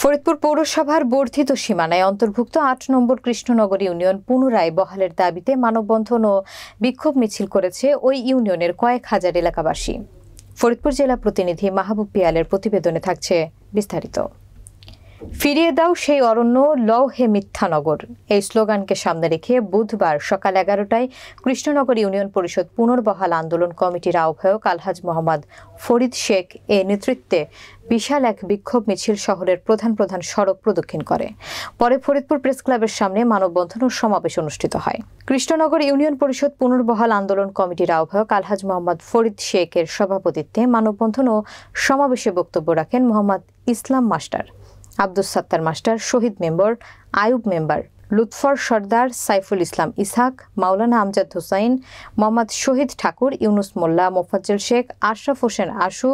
ফরিদপুর পৌরসভার বর্ধিত সীমানায় অন্তর্ভুক্ত ৮ নম্বর কৃষ্ণনগর ইউনিয়ন পুনরায় বহালের দাবিতে মানববন্ধন ও বিক্ষোভ মিছিল করেছে ওই ইউনিয়নের কয়েক হাজার এলাকাবাসী। ফরিদপুর জেলা প্রতিনিধি মাহবুব পিয়ালের প্রতিবেদনে থাকছে বিস্তারিত। ফিরিয়ে দাও সেই অরণ্য, লও হে মিথ্যানগর, এই স্লোগানকে সামনে রেখে বুধবার সকাল 11টায় কৃষ্ণনগর ইউনিয়ন পরিষদ পুনর্বহাল আন্দোলন কমিটির আহ্বায়ক আলহাজ মোহাম্মদ ফরিদ শেখ এর নেতৃত্বে বিশাল এক বিক্ষোভ মিছিল শহরের প্রধান প্রধান সড়ক প্রদক্ষিণ করে। পরে ফরিদপুর প্রেস ক্লাবের সামনে মানববন্ধন ও সমাবেশ অনুষ্ঠিত হয়। কৃষ্ণনগর ইউনিয়ন পরিষদ পুনর্বহাল আন্দোলন কমিটির আহ্বায়ক আলহাজ মোহাম্মদ ফরিদ শেখ এর সভাপতিত্বে মানববন্ধন ও সমাবেশে বক্তব্য রাখেন মোহাম্মদ ইসলাম মাস্টার, আব্দুস সাত্তার মাস্টার, শহীদ মেম্বার, আয়ুব মেম্বার, লুৎফর সর্দার, সাইফুল ইসলাম ইসহাক, মাওলানা আমজাদ হুসাইন, মোহাম্মদ শহীদ ঠাকুর, ইউনুস মোল্লা, মোফাজ্জল শেখ, আশরাফ হোসেন আশু,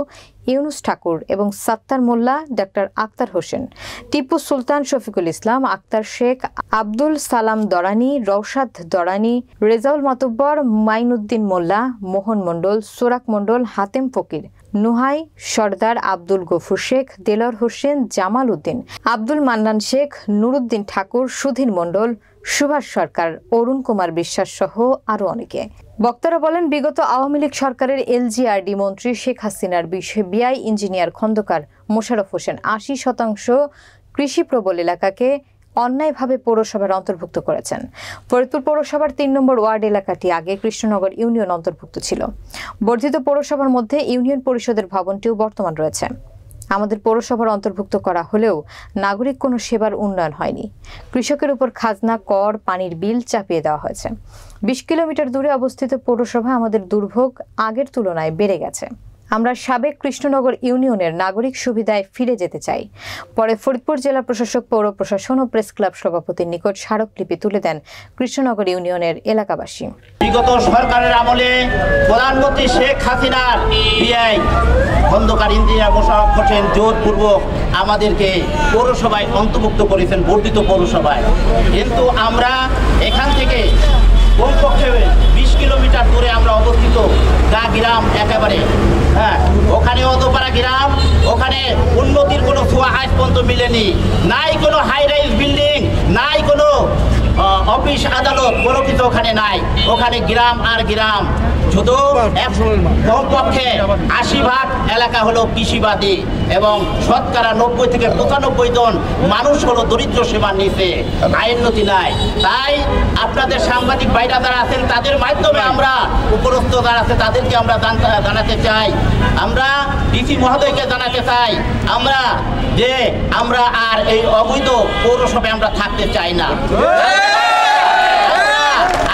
ইউনুস ঠাকুর এবং সাত্তার মোল্লা, ডাক্তার আক্তার হোসেন, টিপু সুলতান, শফিকুল ইসলাম, আক্তার শেখ, আব্দুল সালাম দরানি, রওশাদ দরানি, রেজাউল মাতুব্বর, মাইনুদ্দিন মোল্লা, মোহন মণ্ডল, সোরাক মণ্ডল, হাতেম ফকির, নুহাই সর্দার, আব্দুল গফুর শেখ, দেলোয়ার হোসেন, জামাল উদ্দিন, আব্দুল মান্নান শেখ, নুরুদ্দিন ঠাকুর, সুধীর মণ্ডল, সুভাষ সরকার, অরুণ কুমার বিশ্বাস সহ আরো অনেকে। বক্তারা বলেন, বিগত আওয়ামী লীগ সরকারের এলজিআরডি মন্ত্রী শেখ হাসিনার বিষয়ে বিআই ইঞ্জিনিয়ার খন্দকার মোশাররফ হোসেন ৮০% কৃষি প্রবল এলাকাকে অন্যায়ভাবে পৌরসভার অন্তর্ভুক্ত করেছেন। ফরিদপুর পৌরসভার ৩ নম্বর ওয়ার্ড এলাকাটি আগে কৃষ্ণনগর ইউনিয়ন অন্তর্ভুক্ত ছিল। বর্ধিত পৌরসভার মধ্যে ইউনিয়ন পরিষদের ভবনটিও বর্তমান রয়েছে। আমাদের পৌরসভার অন্তর্ভুক্ত করা হলেও নাগরিক কোনো সেবার উন্নয়ন হয়নি। কৃষকের উপর খাজনা, কর, পানির বিল চাপিয়ে দেওয়া হয়েছে। ২০ কিলোমিটার দূরে অবস্থিত পৌরসভা আমাদের দুর্ভোগ আগের তুলনায় বেড়ে গেছে। আমরা সাবেক কৃষ্ণনগর ইউনিয়নের নাগরিক সুবিধায় ফিরে যেতে চাই। পরে ফরিদপুর জেলা প্রশাসক, পৌর প্রশাসন ও প্রেস ক্লাব সভাপতির নিকট স্মারকলিপি তুলে দেন কৃষ্ণনগর ইউনিয়নের এলাকাবাসী। বিগত সরকারের আমলে প্রধানমন্ত্রী শেখ হাসিনার বিআই খন্দকার ইঞ্জিনিয়ার মোশাররফ হোসেন জোরপূর্বক আমাদেরকে পৌরসভায় অন্তর্ভুক্ত করেছেন, বর্ধিত পৌরসভায়। কিন্তু আমরা এখান থেকে কমপক্ষে ২০ কিলোমিটার দূরে আমরা অবস্থিত গ্রাম একেবারে, ওখানে অদপাড়া গ্রাম, ওখানে উন্নতির কোনো ছোঁয়া আজ পর্যন্ত মিলেনি। নাই কোনো হাই রাইজ বিল্ডিং, নাই কোনো অফিস আদালত, কোনো কিছু ওখানে নাই। ওখানে গ্রাম আর গ্রাম, শুধু কমপক্ষে ৮০% এলাকা হলো কৃষিবাদী এবং শতকরা ৯০ থেকে ৯৫ জন মানুষ হলো দরিদ্র সীমার নিচে, আইনতি নাই। তাই আপনাদের সাংবাদিক ভাইরা যারা আছেন তাদের মাধ্যমে আমরা উপরস্থ যারা আছে তাদেরকে আমরা জানাতে চাই, আমরা ডিসি মহোদয়কে জানাতে চাই আমরা আর এই অবৈধ পৌরসভায় আমরা থাকতে চাই না।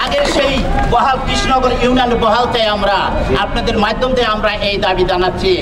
আগের সেই বহাল কৃষ্ণনগর ইউনিয়ন বহাল চাই আমরা, আপনাদের মাধ্যম দিয়ে আমরা এই দাবি জানাচ্ছি।